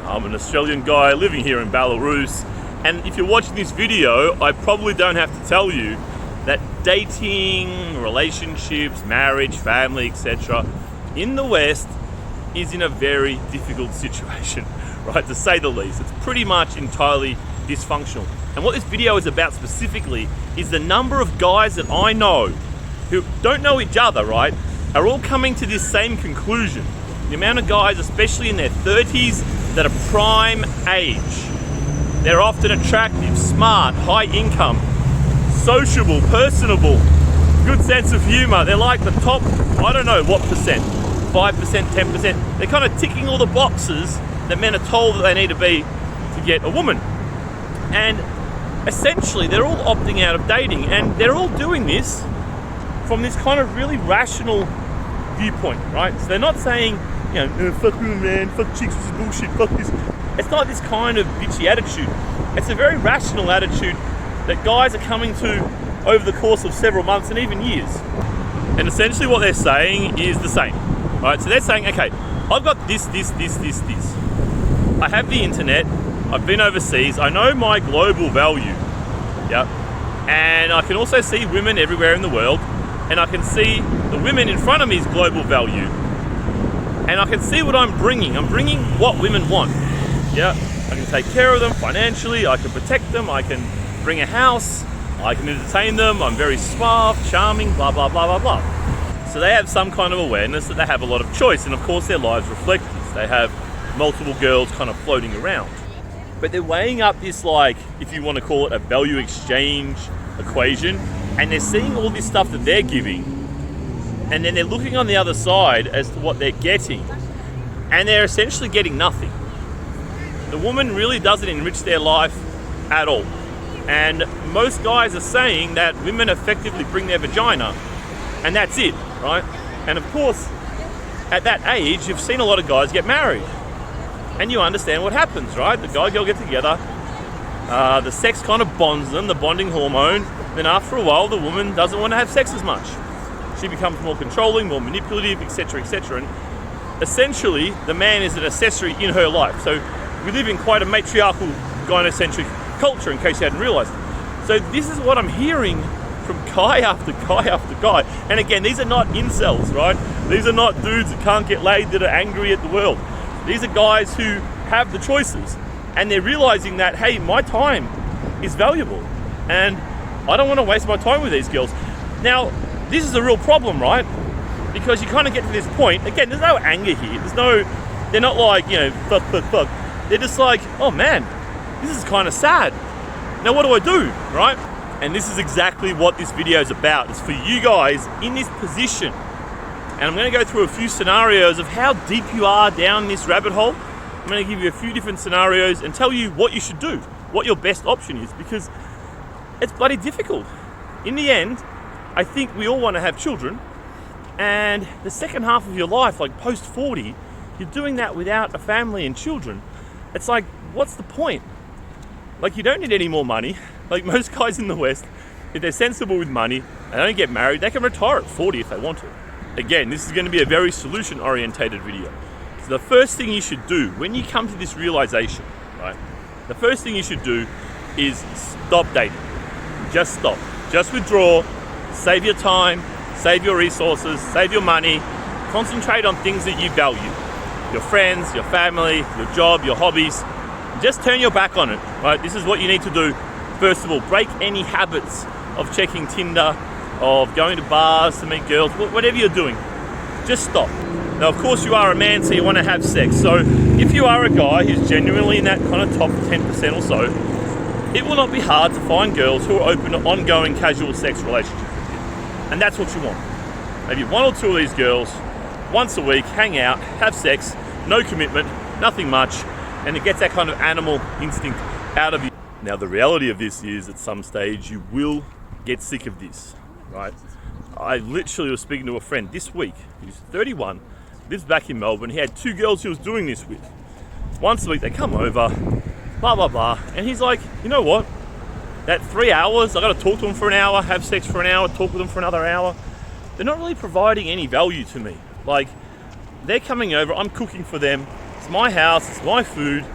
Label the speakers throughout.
Speaker 1: I'm an Australian guy living here in Belarus, and if you're watching this video, I probably don't have to tell you that dating, relationships, marriage, family, etc. in the West is in a very difficult situation, right, to say the least. It's pretty much entirely dysfunctional. And what this video is about specifically is the number of guys that I know who don't know each other, right, are all coming to this same conclusion. The amount of guys, especially in their 30s, that are prime age. They're often attractive, smart, high income, sociable, personable, good sense of humor. They're like the top, I don't know what percent, 5%, 10%. They're kind of ticking all the boxes that men are told that they need to be to get a woman. And essentially, they're all opting out of dating, and they're all doing this from this kind of really rational viewpoint, right? So they're not saying, you know, fuck women, man, fuck chicks, this is bullshit, fuck this. It's not this kind of bitchy attitude. It's a very rational attitude that guys are coming to over the course of several months and even years. And essentially what they're saying is the same, right? So they're saying, okay, I've got this. I have the internet, I've been overseas, I know my global value, yeah, and I can also see women everywhere in the world, and I can see the women in front of me's global value, and I can see what I'm bringing. I'm bringing what women want, yeah. I can take care of them financially, I can protect them, I can bring a house, I can entertain them, I'm very suave, charming, blah, blah, blah, blah, blah. So they have some kind of awareness that they have a lot of choice, and of course their lives reflect this. They have multiple girls kind of floating around. But they're weighing up this, like, if you want to call it a value exchange equation, and they're seeing all this stuff that they're giving, and then they're looking on the other side as to what they're getting, and they're essentially getting nothing. The woman really doesn't enrich their life at all. And most guys are saying that women effectively bring their vagina, and that's it, right? And of course, at that age, you've seen a lot of guys get married, and you understand what happens, right? The guy and girl get together, the sex kind of bonds them, the bonding hormone. Then after a while, the woman doesn't want to have sex as much. She becomes more controlling, more manipulative, etc., etc. And essentially, the man is an accessory in her life. So we live in quite a matriarchal, gynocentric culture, in case you hadn't realized. So this is what I'm hearing from guy after guy after guy. And again, these are not incels, right? These are not dudes that can't get laid, that are angry at the world. These are guys who have the choices, and they're realizing that, hey, my time is valuable, and I don't want to waste my time with these girls. Now, this is a real problem, right? Because you kind of get to this point, again, there's no anger here. They're not like, you know, fuck. They're just like, oh man, this is kind of sad. Now what do I do, right? And this is exactly what this video is about. It's for you guys in this position. And I'm going to go through a few scenarios of how deep you are down this rabbit hole. I'm going to give you a few different scenarios and tell you what you should do, what your best option is, because it's bloody difficult. In the end, I think we all want to have children, and the second half of your life, like post 40, you're doing that without a family and children. It's like, what's the point? Like, you don't need any more money. Like most guys in the West, if they're sensible with money, they don't get married, they can retire at 40 if they want to. Again, this is going to be a very solution-orientated video. So the first thing you should do when you come to this realization, right? The first thing you should do is stop dating. Just stop. Just withdraw. Save your time. Save your resources. Save your money. Concentrate on things that you value. Your friends, your family, your job, your hobbies. Just turn your back on it, right? This is what you need to do. First of all, break any habits of checking Tinder, of going to bars to meet girls, whatever you're doing, just stop. Now, of course, you are a man, so you want to have sex. So if you are a guy who's genuinely in that kind of top 10% or so, it will not be hard to find girls who are open to ongoing casual sex relationships with you. And that's what you want. Maybe one or two of these girls, once a week, hang out, have sex, no commitment, nothing much, and it gets that kind of animal instinct out of you. Now, the reality of this is at some stage you will get sick of this, right? I literally was speaking to a friend this week who's 31, lives back in Melbourne. He had two girls he was doing this with. Once a week they come over, blah, blah, blah. And he's like, you know what? That 3 hours, I got to talk to them for an hour, have sex for an hour, talk with them for another hour. They're not really providing any value to me. Like, they're coming over, I'm cooking for them, It's my house, it's my food.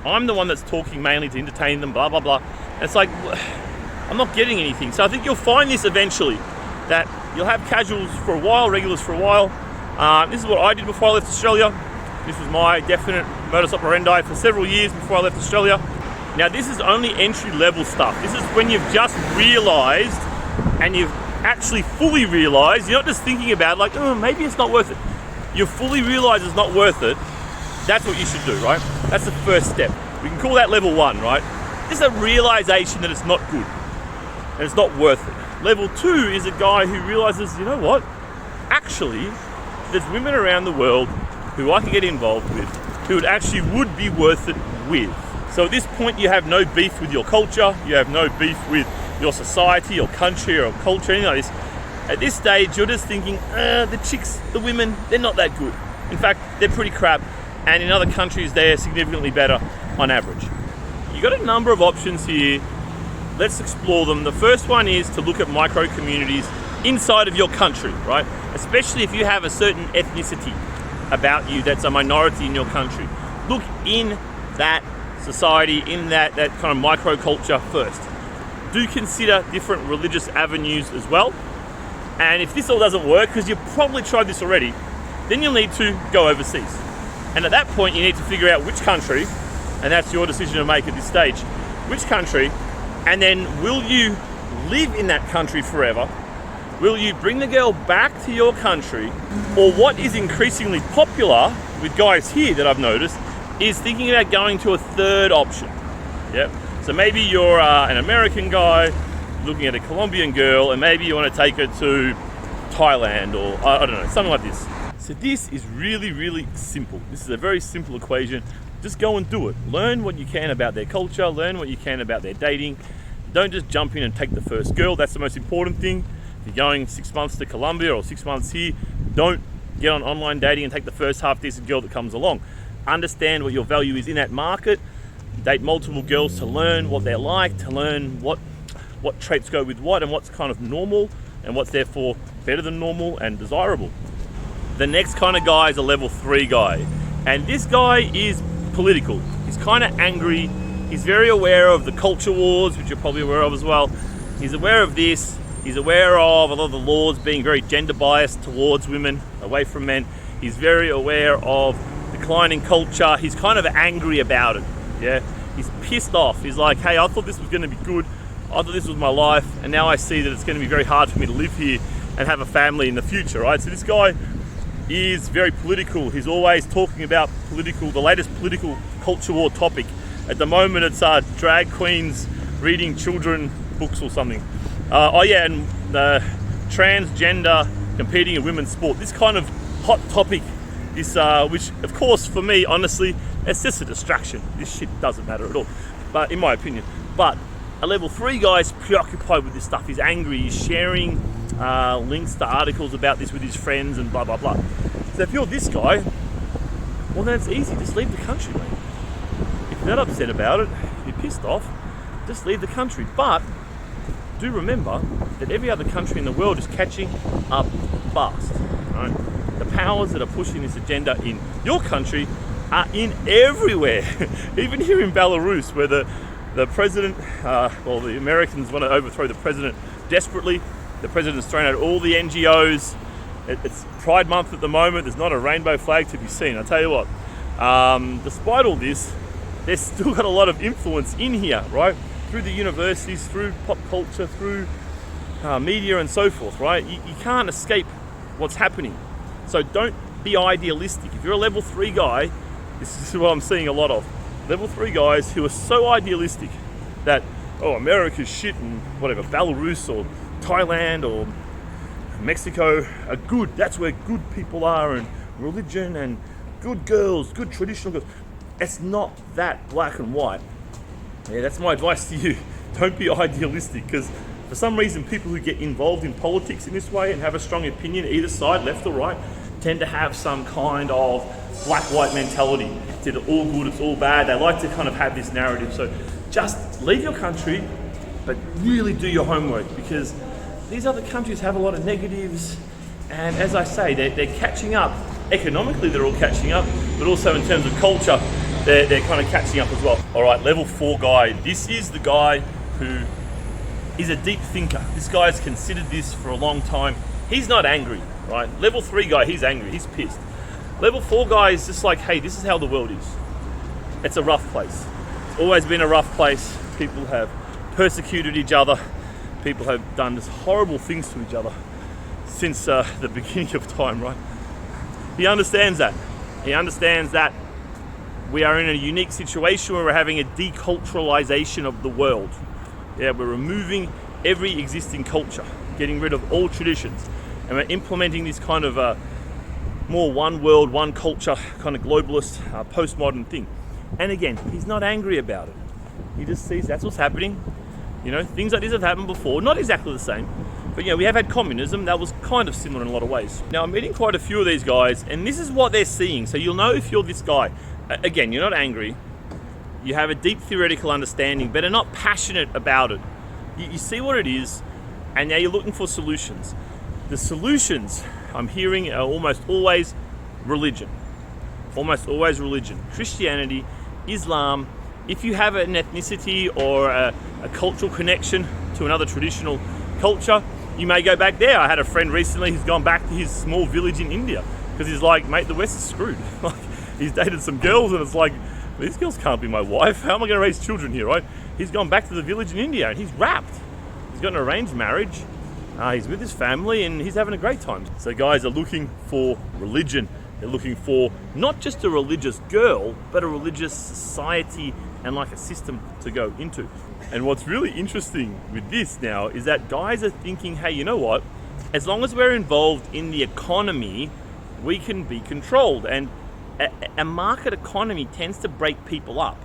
Speaker 1: I'm the one that's talking mainly to entertain them, blah, blah, blah. And it's like, I'm not getting anything. So I think you'll find this eventually, that you'll have casuals for a while, regulars for a while. This is what I did before I left Australia. This was my definite modus operandi for several years before I left Australia. Now this is only entry level stuff. This is when you've just realized, and you've actually fully realized, you're not just thinking about like, oh, maybe it's not worth it. You fully realize it's not worth it. That's what you should do, right? That's the first step. We can call that level 1, right? This is a realization that it's not good and it's not worth it. Level 2 is a guy who realizes, you know what? Actually, there's women around the world who I can get involved with, who would be worth it with. So at this point, you have no beef with your culture, you have no beef with your society or country or culture, anything like this. At this stage, you're just thinking, the chicks, the women, they're not that good. In fact, they're pretty crap, and in other countries, they're significantly better on average. You've got a number of options here. Let's explore them. The first one is to look at micro communities inside of your country, right? Especially if you have a certain ethnicity about you that's a minority in your country. Look in that society, in that kind of micro culture first. Do consider different religious avenues as well. And if this all doesn't work, because you've probably tried this already, then you'll need to go overseas. And at that point, you need to figure out which country, and that's your decision to make at this stage, which country, and then will you live in that country forever? Will you bring the girl back to your country? Or what is increasingly popular with guys here that I've noticed is thinking about going to a third option. Yep. So maybe you're an American guy looking at a Colombian girl, and maybe you want to take her to Thailand or I don't know, something like this. So this is really, really simple. This is a very simple equation. Just go and do it. Learn what you can about their culture, learn what you can about their dating. Don't just jump in and take the first girl. That's the most important thing. If you're going 6 months to Colombia or 6 months here, don't get on online dating and take the first half-decent girl that comes along. Understand what your value is in that market. Date multiple girls to learn what they're like, to learn what traits go with what and what's kind of normal and what's therefore better than normal and desirable. The next kind of guy is a level 3 guy. And this guy is political. He's kind of angry. He's very aware of the culture wars, which you're probably aware of as well. He's aware of this. He's aware of a lot of the laws being very gender biased towards women, away from men. He's very aware of declining culture. He's kind of angry about it. Yeah, he's pissed off. He's like, hey, I thought this was going to be good. I thought this was my life, and now I see that it's going to be very hard for me to live here and have a family in the future, right? So this guy is very political. He's always talking about the latest political culture war topic. At the moment, it's drag queens reading children books or something. And transgender competing in women's sport. This kind of hot topic, which of course for me, honestly, it's just a distraction. This shit doesn't matter at all, but in my opinion. But a level 3 guy is preoccupied with this stuff. He's angry. He's sharing links to articles about this with his friends and blah, blah, blah. So if you're this guy, well, then it's easy. Just leave the country, mate. If you're not upset about it, if you're pissed off, just leave the country. But do remember that every other country in the world is catching up fast. Right? The powers that are pushing this agenda in your country are in everywhere. Even here in Belarus, where the president, the Americans want to overthrow the president desperately. The president's thrown out all the NGOs. It's Pride Month at the moment. There's not a rainbow flag to be seen. I tell you what, despite all this, there's still got a lot of influence in here, right? Through the universities, through pop culture, through media and so forth, right? You can't escape what's happening. So don't be idealistic. If you're a level 3 guy, this is what I'm seeing a lot of. Level 3 guys who are so idealistic that, oh, America's shit and whatever, Belarus or Thailand or Mexico are good. That's where good people are, and religion and good girls, good traditional girls. It's not that black and white. Yeah, that's my advice to you. Don't be idealistic, because for some reason people who get involved in politics in this way and have a strong opinion, either side, left or right, tend to have some kind of black-white mentality. It's all good, it's all bad. They like to kind of have this narrative. So just leave your country, but really do your homework, because these other countries have a lot of negatives. And as I say, they're catching up. Economically, they're all catching up. but also in terms of culture, they're kind of catching up as well. All right, level 4 guy. This is the guy who is a deep thinker. This guy's considered this for a long time. He's not angry, right? Level 3 guy, he's angry, he's pissed. Level 4 guy is just like, hey, this is how the world is. It's a rough place. It's always been a rough place. People have persecuted each other. People have done just horrible things to each other since the beginning of time, right? He understands that. He understands that we are in a unique situation where we're having a deculturalization of the world. Yeah, we're removing every existing culture, getting rid of all traditions, and we're implementing this kind of more one world, one culture, kind of globalist, postmodern thing. And again, he's not angry about it. He just sees that's what's happening. You know, things like this have happened before, not exactly the same, but you know, we have had communism that was kind of similar in a lot of ways. Now, I'm meeting quite a few of these guys, and this is what they're seeing. So you'll know if you're this guy. Again, you're not angry. You have a deep theoretical understanding, but are not passionate about it. You see what it is, and now you're looking for solutions. The solutions I'm hearing are almost always religion. Almost always religion. Christianity, Islam. If you have an ethnicity or a cultural connection to another traditional culture, you may go back there. I had a friend recently who's gone back to his small village in India because he's like, mate, the West is screwed. Like, he's dated some girls and it's like, these girls can't be my wife. How am I going to raise children here, right? He's gone back to the village in India and he's wrapped. He's got an arranged marriage. He's with his family and he's having a great time. So guys are looking for religion. They're looking for not just a religious girl, but a religious society and like a system to go into. And what's really interesting with this now is that guys are thinking, hey, you know what? As long as we're involved in the economy, we can be controlled. And a market economy tends to break people up.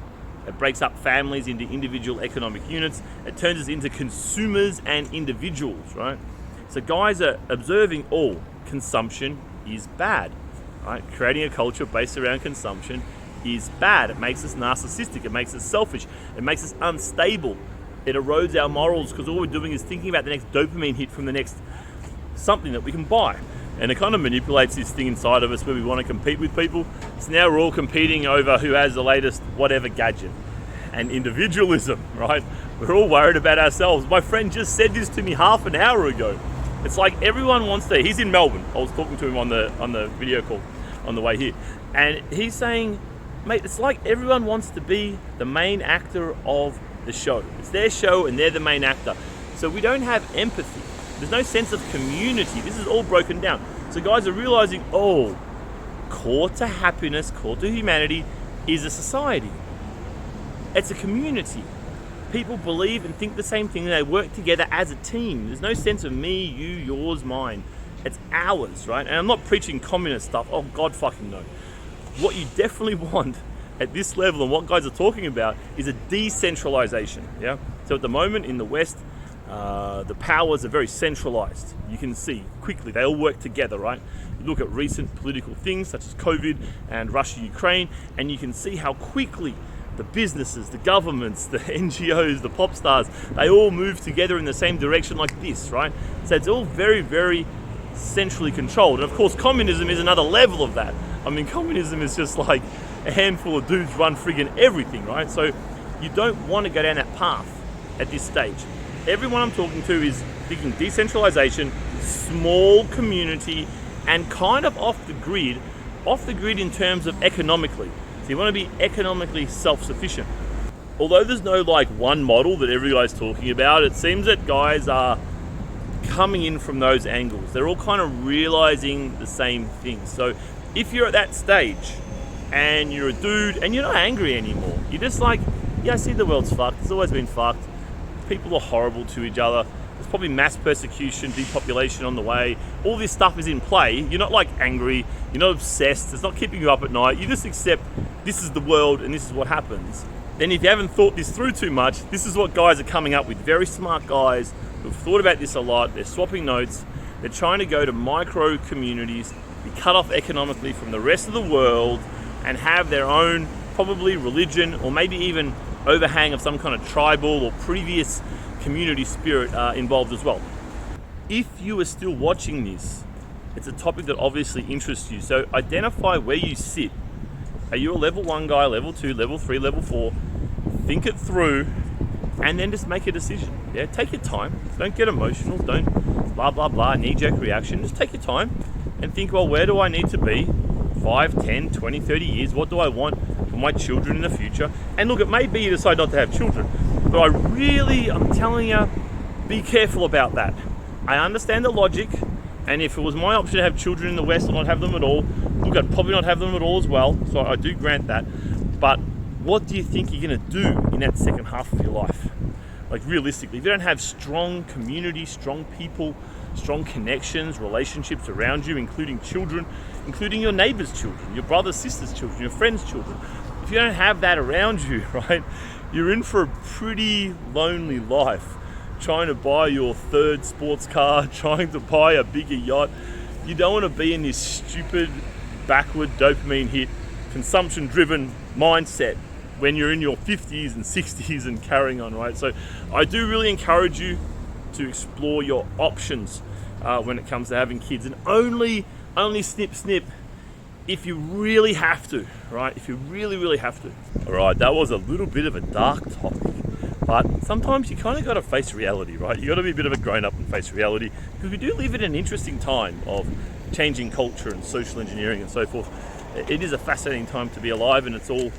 Speaker 1: It breaks up families into individual economic units. It turns us into consumers and individuals, right? So guys are observing, oh, consumption is bad, right? Creating a culture based around consumption is bad. It makes us narcissistic. It makes us selfish. It makes us unstable. It erodes our morals because all we're doing is thinking about the next dopamine hit from the next something that we can buy. And it kind of manipulates this thing inside of us where we want to compete with people. So now we're all competing over who has the latest whatever gadget. And individualism, right? We're all worried about ourselves. My friend just said this to me half an hour ago. It's like everyone wants to, he's in Melbourne. I was talking to him on the video call on the way here. And he's saying, mate, it's like everyone wants to be the main actor of the show. It's their show and they're the main actor. So we don't have empathy. There's no sense of community. This is all broken down. So guys are realizing, oh, core to happiness, core to humanity is a society. It's a community. People believe and think the same thing and they work together as a team. There's no sense of me, you, yours, mine. It's ours, right? And I'm not preaching communist stuff. Oh, God fucking no. What you definitely want at this level and what guys are talking about is a decentralization, yeah? So at the moment in the West, the powers are very centralized. You can see quickly, they all work together, right? You look at recent political things such as COVID and Russia-Ukraine, and you can see how quickly the businesses, the governments, the NGOs, the pop stars, they all move together in the same direction like this, right? So it's all very, very centrally controlled. And of course, communism is another level of that. I mean, communism is just like a handful of dudes run friggin' everything, right? So you don't want to go down that path at this stage. Everyone I'm talking to is thinking decentralization, small community, and kind of off the grid in terms of economically. So you want to be economically self-sufficient. Although there's no like one model that every guy's talking about, it seems that guys are coming in from those angles. They're all kind of realizing the same thing. So if you're at that stage and you're a dude and you're not angry anymore, you're just like, yeah, I see the world's fucked. It's always been fucked. People are horrible to each other. There's probably mass persecution, depopulation on the way. All this stuff is in play. You're not like angry. You're not obsessed. It's not keeping you up at night. You just accept this is the world and this is what happens. Then if you haven't thought this through too much, this is what guys are coming up with. Very smart guys who've thought about this a lot. They're swapping notes. They're trying to go to micro communities, be cut off economically from the rest of the world and have their own probably religion or maybe even overhang of some kind of tribal or previous community spirit involved as well. If you are still watching this, it's a topic that obviously interests you. So identify where you sit Are you a level 1 guy, level 2, level 3, level 4? Think it through and then just make a decision. Yeah, take your time. Don't get emotional. Don't blah, blah, blah, knee-jerk reaction. Just take your time and think, well, where do I need to be 5, 10, 20, 30 years? What do I want for my children in the future? And look, it may be you decide not to have children, but I'm telling you, be careful about that. I understand the logic, and if it was my option to have children in the West or not have them at all, look, I'd probably not have them at all as well, so I do grant that. But what do you think you're going to do in that second half of your life? Like, realistically, if you don't have strong community, strong people, strong connections, relationships around you, including children, including your neighbors' children, your brother's, sister's children, your friends' children, if you don't have that around you, right, you're in for a pretty lonely life. Trying to buy your third sports car, trying to buy a bigger yacht. You don't want to be in this stupid, backward, dopamine hit, consumption-driven mindset when you're in your 50s and 60s and carrying on, right? So I do really encourage you to explore your options when it comes to having kids, and only snip if you really have to, right? If you really have to. All right, that was a little bit of a dark topic, but sometimes you kind of got to face reality, right? You got to be a bit of a grown-up and face reality, because we do live in an interesting time of changing culture and social engineering and so forth. It is a fascinating time to be alive, and it's all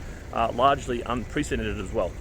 Speaker 1: largely unprecedented as well.